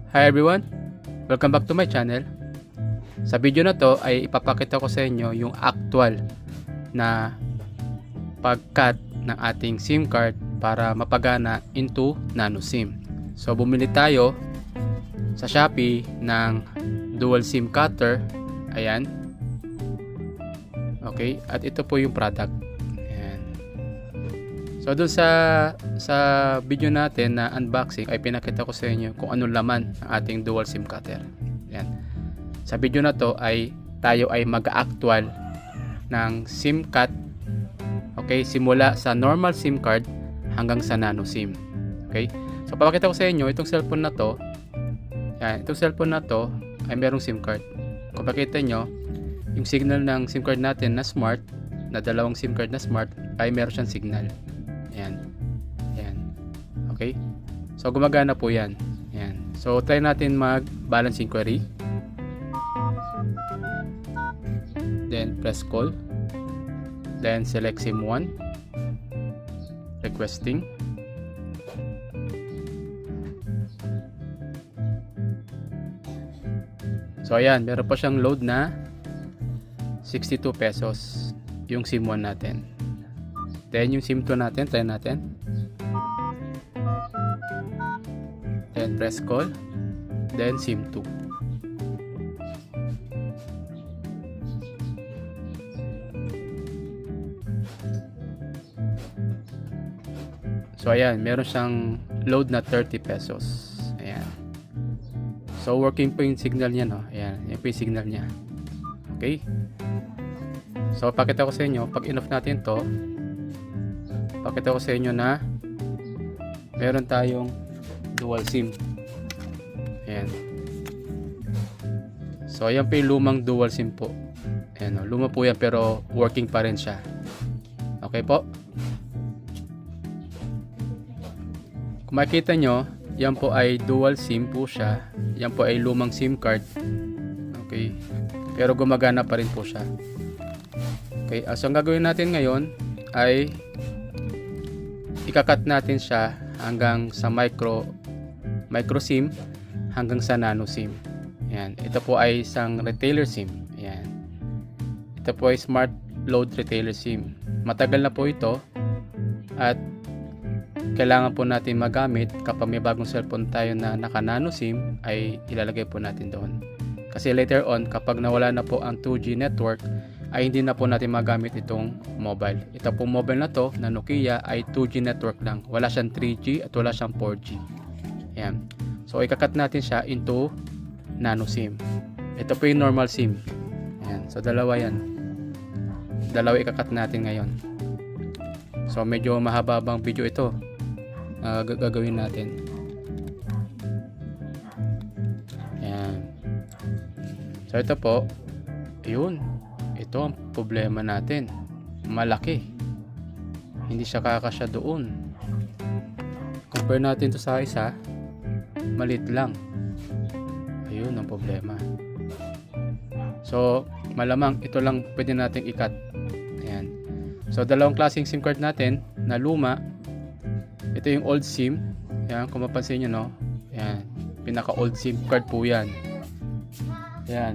Hi everyone! Welcome back to my channel. Sa video na to ay ipapakita ko sa inyo yung actual na pag-cut ng ating SIM card para mapagana into nano SIM. So bumili tayo sa Shopee ng dual SIM cutter. Ayan. Okay, at ito po yung product. Ayan. So dun sa video natin na unboxing ay pinakita ko sa inyo kung anong laman ng ating dual SIM cutter. Ayan. Sa video na to ay tayo ay mag-actual ng SIM cut. Okay, simula sa normal SIM card hanggang sa nano SIM. Okay? So papakita ko sa inyo itong cellphone na to. Ayan, itong cellphone na to ay merong SIM card. Kung pakita nyo, yung signal ng SIM card natin na smart, na dalawang SIM card na smart, ay meron siyang signal. Ayan. Ayan. Okay? So gumagana po yan. Ayan. So try natin mag-balance inquiry. Then press call. Then select SIM 1. Requesting. So ayan, meron pa siyang load na 62 pesos yung SIM 1 natin. Then yung SIM 2 natin, try natin. Then press call. Then SIM 2. So ayan, meron siyang load na 30 pesos. Ayan. So working po yung signal niya, no? Ayan, yan po yung signal niya. Okay? So pakita ko sa inyo, pag in-off natin to, pakita ko sa inyo na meron tayong dual SIM. Ayan. So ayan po yung lumang dual SIM po. Ayan, no? Luma po yan pero working pa rin siya. Okay po? Kung makikita nyo, yan po ay dual SIM po siya. Yan po ay lumang SIM card. Okay. Pero gumagana pa rin po siya. Okay. So ang gagawin natin ngayon ay ikakat natin siya hanggang sa micro SIM hanggang sa nano SIM. Ayan. Ito po ay isang retailer SIM. Ayan. Ito po ay smart load retailer SIM. Matagal na po ito at kailangan po natin magamit kapag may bagong cellphone tayo na naka nano SIM ay ilalagay po natin doon. Kasi later on kapag nawala na po ang 2G network ay hindi na po natin magamit itong mobile. Ito po mobile na to na Nokia ay 2G network lang. Wala siyang 3G at wala siyang 4G. Ayan. So ikakat natin siya into nano SIM. Ito po yung normal SIM. Ayan. So dalawa yan. Dalawa ikakat natin ngayon. So medyo mahaba-habang video ito. Gagawin natin. Ayan. So ito po, yun. Ito ang problema natin. Malaki. Hindi siya kakasya doon. Compare natin to sa isa, maliit lang. Ayun ang problema. So malamang ito lang pwede nating ikat. Ayan. So dalawang klaseng SIM card natin na luma. Ito yung old SIM. Ayan, kung mapansin nyo, no? Ayan, pinaka old SIM card po yan. Ayan.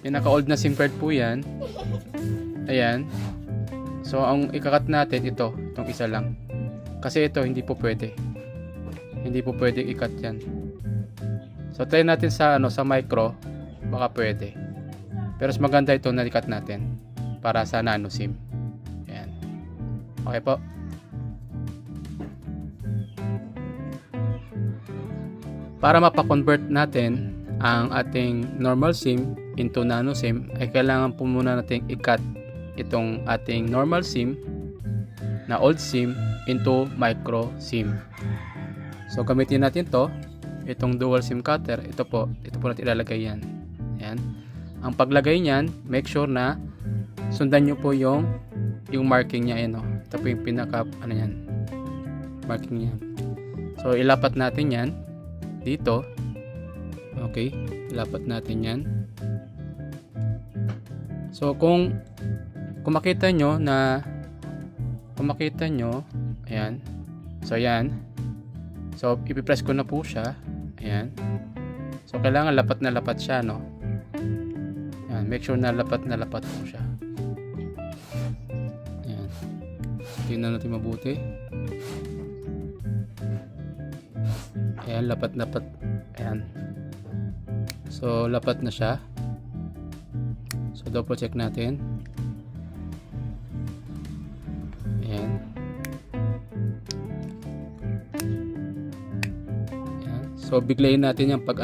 Pinaka old na SIM card po yan. Ayan. So ang ikakat natin ito, itong isa lang. Kasi ito hindi po pwede. Hindi po pwede ikat yan. So try natin sa sa micro, baka pwede. Pero mas maganda ito na ikat natin para sa nano SIM. Okay po. Para mapa-convert natin ang ating normal SIM into nano SIM ay kailangan po muna natin i-cut itong ating normal SIM na old SIM into micro SIM. So gamitin natin to, itong dual SIM cutter, ito po natin ilalagay yan. Ayan. Ang paglagay niyan, make sure na sundan nyo po yung marking niya, no? Ito po yung pinaka yan, marking niya. So ilapat natin yan dito. Okay, ilapat natin yan. So kung makita nyo, ayan. So ayan, So, ipipress ko na po siya. Ayan. So, kailangan lapat na lapat siya, no? Ayan. Make sure na lapat po siya. Ayan. Tingnan natin mabuti. Ayan, lapat. Ayan. So, lapat na siya. So, double check natin. Ayan. Ayan. So, biglayin natin yung pag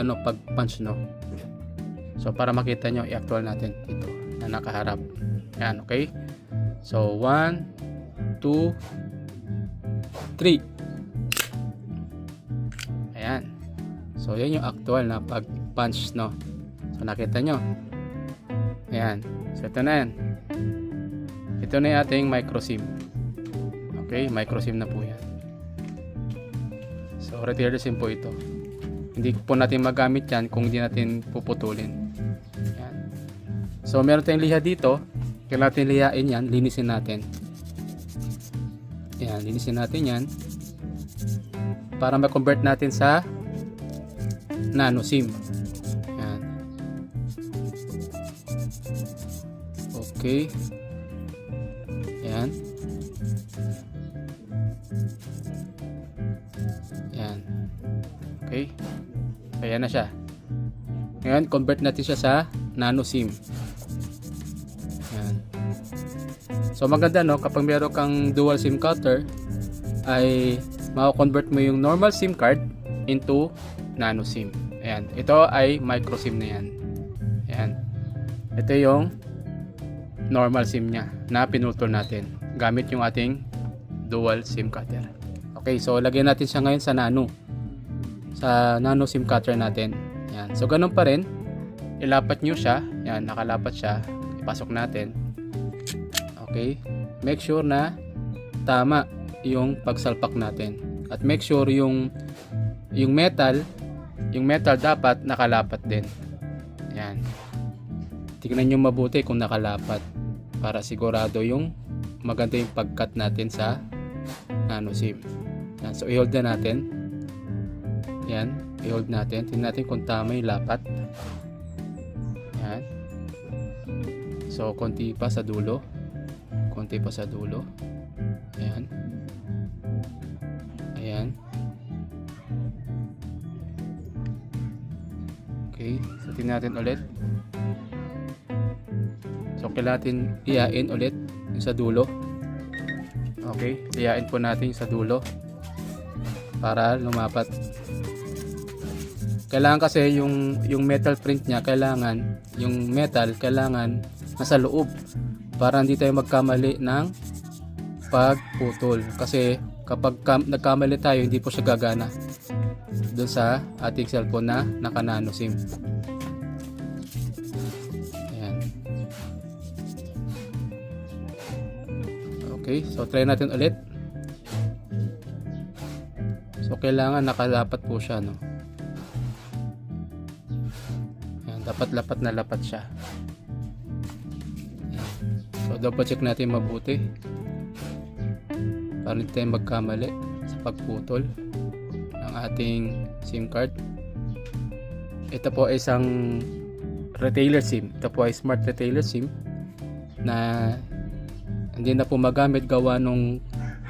punch, no? So, para makita nyo, i-actual natin ito na nakaharap. Ayan, okay? So, 1, 2, 3. Ayan. So, yan yung actual na pag-punch, no? So, nakita nyo. Ayan. So, ito na yan. Ito na yung ating micro SIM. Okay? Micro SIM na po yan. So, retailer SIM po ito. Hindi po natin magamit yan kung hindi natin puputulin. Ayan. So, meron tayong liha dito. Kailangan natin lihain yan. Linisin natin. Ayan. Linisin natin yan. Para ma-convert natin sa nano SIM. Ayan. Okay. Ayan. Ayan. Okay. Kaya na siya. Ngayon, convert natin siya sa nano SIM. Ayan. So, maganda, no? Kapag meron kang dual SIM cutter, ay mako-convert mo yung normal SIM card into nano SIM. Ayan. Ito ay micro SIM na yan. Ayan. Ito yung normal SIM niya na pinutol natin gamit yung ating dual SIM cutter. Okay, so lagyan natin siya ngayon sa nano SIM cutter natin. Ayan. So ganun pa rin, ilapat nyo siya. Ayan, nakalapat siya. Ipasok natin. Okay, make sure na tama yung pagsalpak natin. At make sure yung metal dapat nakalapat din. Ayan. Tingnan nyo mabuti kung nakalapat para sigurado yung maganda yung pagkat natin sa nano SIM. Ayan. So i-hold na natin. Ayan, i-hold natin. Tingnan natin kung tama yung lapat. Ayan. So konti pa sa dulo. Ayan. Ayan. Okay, so tingnan natin ulit. So kailangan natin iyain ulit yung sa dulo. Okay, iyain po natin sa dulo para lumapat. Kailangan kasi yung metal print niya, yung metal kailangan nasa loob para hindi tayo magkamali ng pagputol. Kasi kapag nagkamali tayo, hindi po siya gagana doon sa ating cellphone na naka-nano SIM. Ayan. Okay, so try natin ulit. So kailangan nakalapat po siya, no? Ayan, dapat lapat na lapat siya. Ayan. So double check natin mabuti para hindi tayo magkamali sa pagputol ng ating SIM card. Ito po ay isang retailer SIM. Ito po ay smart retailer SIM na hindi na po magamit gawa nung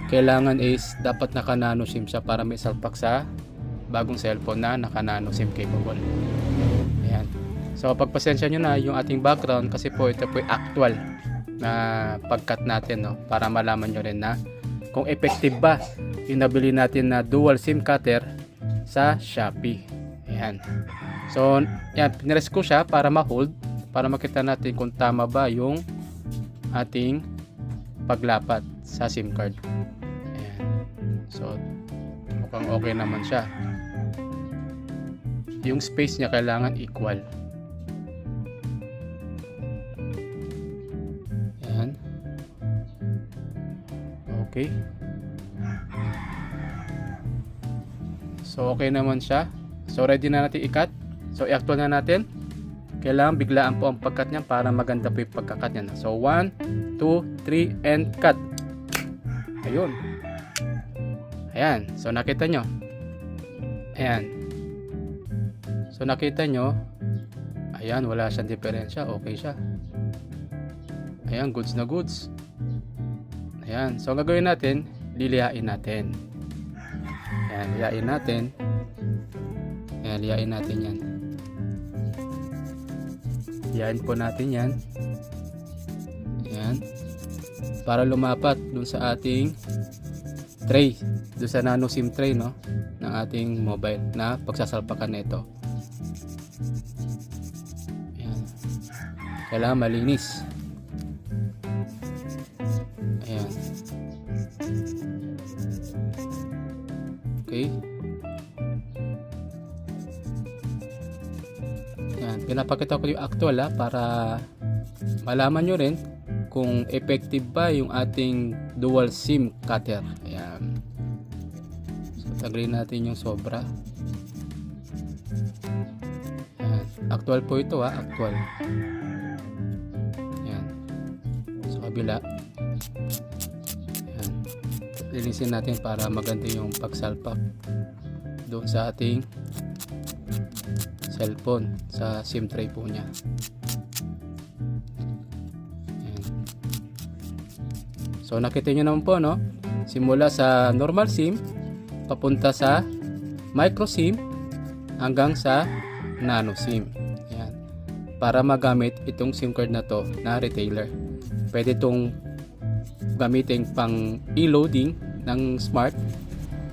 kailangan is dapat naka nano SIM siya para may salpak sa bagong cellphone na naka nano SIM capable. Ayan. So pagpasensya nyo na yung ating background kasi po ito po ay actual na pagkat natin, no? Para malaman nyo rin na kung effective ba yung nabili natin na dual SIM cutter sa Shopee. Ayan. So, yan, pinress ko siya para ma-hold, para makita natin kung tama ba yung ating paglapat sa SIM card. Ayan. So, mukhang okay naman siya. Yung space niya kailangan equal. Ayan. Okay. So okay naman siya. So ready na natin i-cut. So i-actual na natin. Kailangan biglaan po ang pagkat niya para maganda po yung pagkakat niya. So 1, 2, 3 and cut. Ayun. Ayan. So nakita nyo. Ayan. So nakita nyo, ayan, wala siyang diferensya, okay siya. Ayan, goods na goods. Ayan, so ang gagawin natin, lilihain natin. Ayan, lihain natin. Ayan, lihain natin yan. Lihain po natin yan. Ayan. Para lumapat dun sa ating tray. Dun sa nano SIM tray, no? Ng ating mobile na pagsasalpakan nito. Ayan. Kailangan malinis. Ayan. Okay. Ayan. Pinapakita ko yung actual para malaman nyo rin kung effective ba yung ating dual SIM cutter. Ayan. So tanggalin natin yung sobra. Ayan. Actual po ito actual. Ayan. Sa kabila. Ayan. Linisin natin para maganda yung pagsalpak doon sa ating cellphone sa SIM tray po niya. So nakita nyo naman po, no? Simula sa normal SIM papunta sa micro SIM hanggang sa nano SIM. Ayan. Para magamit itong SIM card na to na retailer. Pwede itong gamitin pang e-loading ng smart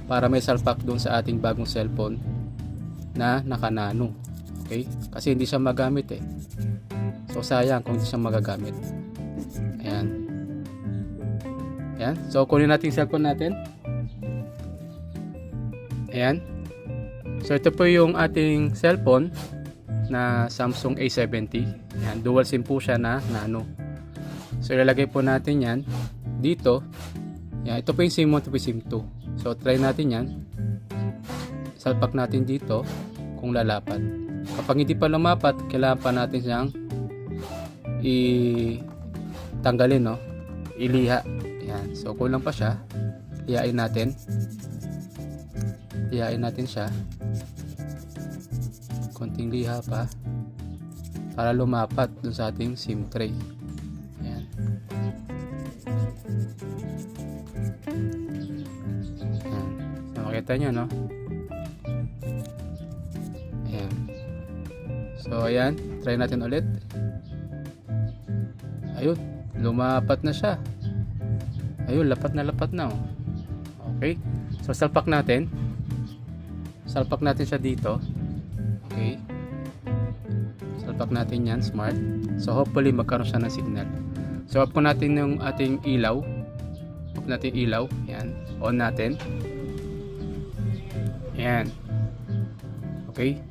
para may salpak doon sa ating bagong cellphone na naka-nano. Okay? Kasi hindi siya magamit eh. So sayang kung hindi siya magagamit. Ayan. Ayan. So, kunin natin yung cellphone natin. Ayan. So, ito po yung ating cellphone na Samsung A70. Ayan. Dual SIM po siya na nano. So, ilalagay po natin yan dito. Ayan. Ito po yung SIM 1, ito po yung SIM 2. So, try natin yan. Salpak natin dito kung lalapat. Kapag hindi pa lumapat, kailangan pa natin siyang tanggalin, no? Iliha. Yan. So, kulang pa siya. Lihain natin. Lihain natin siya. Konting liha pa. Para lumapat dun sa ating SIM tray. Yan. Yan. So, makita nyo, no? Ayan. So, ayan. Try natin ulit. Ayun. Lumapat na siya. Ayun, lapat na oh. Okay. So salpak natin. Salpak natin siya dito. Okay. Salpak natin yan, smart. So hopefully magkaroon siya ng signal. So off ko natin yung ating ilaw. Off natin ilaw. Yan. On natin. Yan. Okay.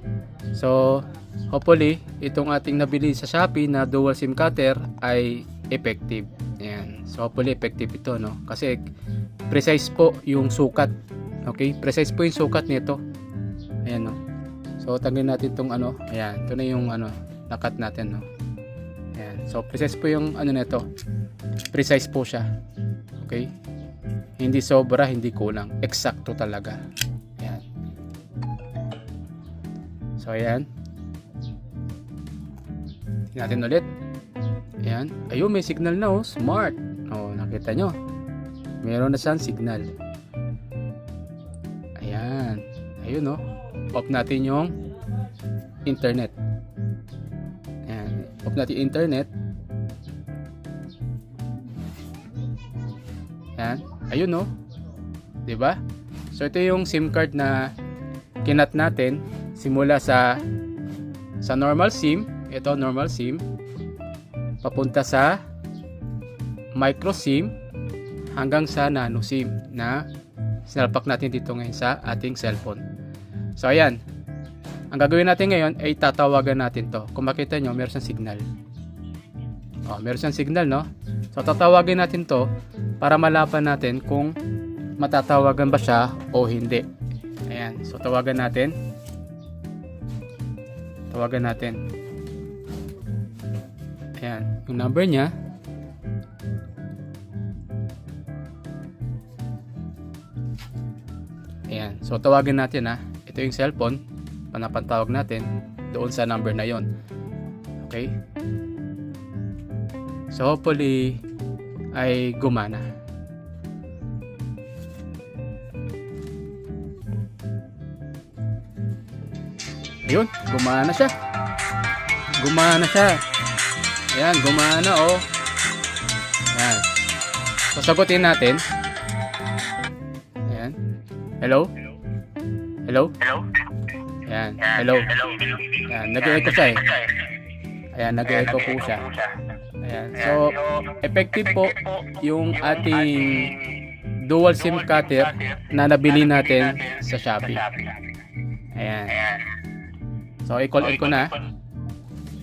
So hopefully itong ating nabili sa Shopee na dual SIM cutter ay effective. Ayan. So hopefully effective ito, no? Kasi precise po yung sukat. Okay? Precise po yung sukat nito. Ayan, no? So tanggalin natin itong ano. Ayan. Ito na yung ano, nakat natin, no? Ayan. So precise po yung ano nito. Precise po siya. Okay? Hindi sobra, hindi kulang. Eksakto talaga. Ayan. So ayan. Tingnan natin ulit. Ayan. Ayun, may signal na, oh. Smart. Oh, nakita nyo. Meron na siyang signal. Ayan. Ayun, oh. Off natin yung internet. Ayan. Off natin yung internet. Ayan. Ayun, oh. Diba? So, ito yung SIM card na kinat natin simula sa normal SIM. Ito, normal SIM. Papunta sa micro SIM hanggang sa nano SIM na sinalpak natin dito ngayon sa ating cellphone. So ayan, ang gagawin natin ngayon ay tatawagan natin to. Kung makita nyo, meron siyang signal. Meron siyang signal, no? So tatawagin natin to para malaman natin kung matatawagan ba siya o hindi. Ayan, so tawagan natin. Tawagan natin. Ayan, yung number niya. Ayan, so tawagin natin, ha. ito yung cellphone, panapantawag natin doon sa number na yon. Okay? So hopefully ay gumana. Ayun, gumana siya. Gumana siya. Ayan, gumana oh. Ayan. So sagutin natin. Ayan. Hello? Hello? Ayan, hello. Ayan, nag-echo siya eh. Ayan, nag-echo po siya. Ayan. So, effective po yung ating dual SIM cutter na nabili natin sa Shopee. Ayan. So, i-call in ko na.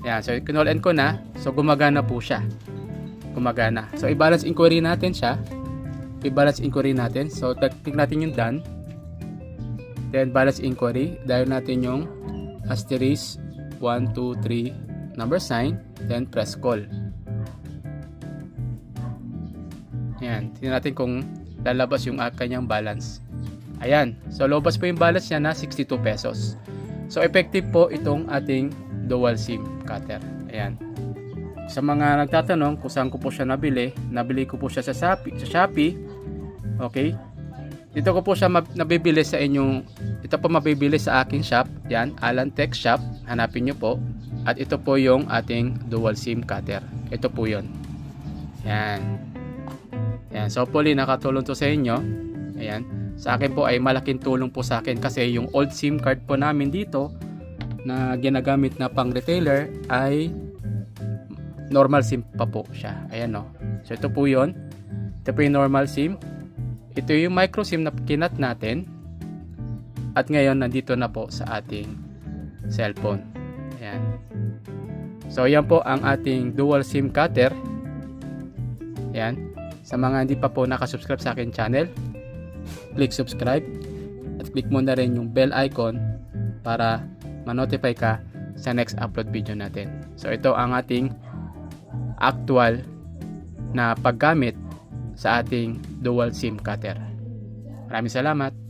Ayan. So, i-call in ko na. So, gumagana po siya. Gumagana. So, i-balance inquiry natin siya. I-balance inquiry natin. So, click natin yung done. Then, balance inquiry. Dial natin yung asterisk 1, 2, 3 number sign. Then, press call. Ayan. Tingnan natin kung lalabas yung kanyang balance. Ayan. So, lobas po yung balance niya na 62 pesos. So, effective po itong ating dual SIM cutter. Ayan. Sa mga nagtatanong kung saan ko po siya nabili ko po siya sa Shopee. Okay. Dito ko po siya nabibili sa inyong, ito po mabibili sa aking shop. Yan, Alan Tech Shop. Hanapin nyo po. At ito po yung ating dual SIM cutter. Ito po yun. Yan. Yan. So, hopefully nakatulong to sa inyo. Ayan. Sa akin po ay malaking tulong po sa akin kasi yung old SIM card po namin dito na ginagamit na pang retailer ay normal SIM pa po siya. Ayan o. So, ito po yun. Ito po yung normal SIM. Ito yung micro SIM na kinat natin. At ngayon, nandito na po sa ating cellphone. Ayan. So, yan po ang ating dual SIM cutter. Ayan. Sa mga hindi pa po nakasubscribe sa akin channel, click subscribe. At click mo na rin yung bell icon para ma-notify ka sa next upload video natin. So, ito ang ating actual na paggamit sa ating dual SIM cutter. Maraming salamat.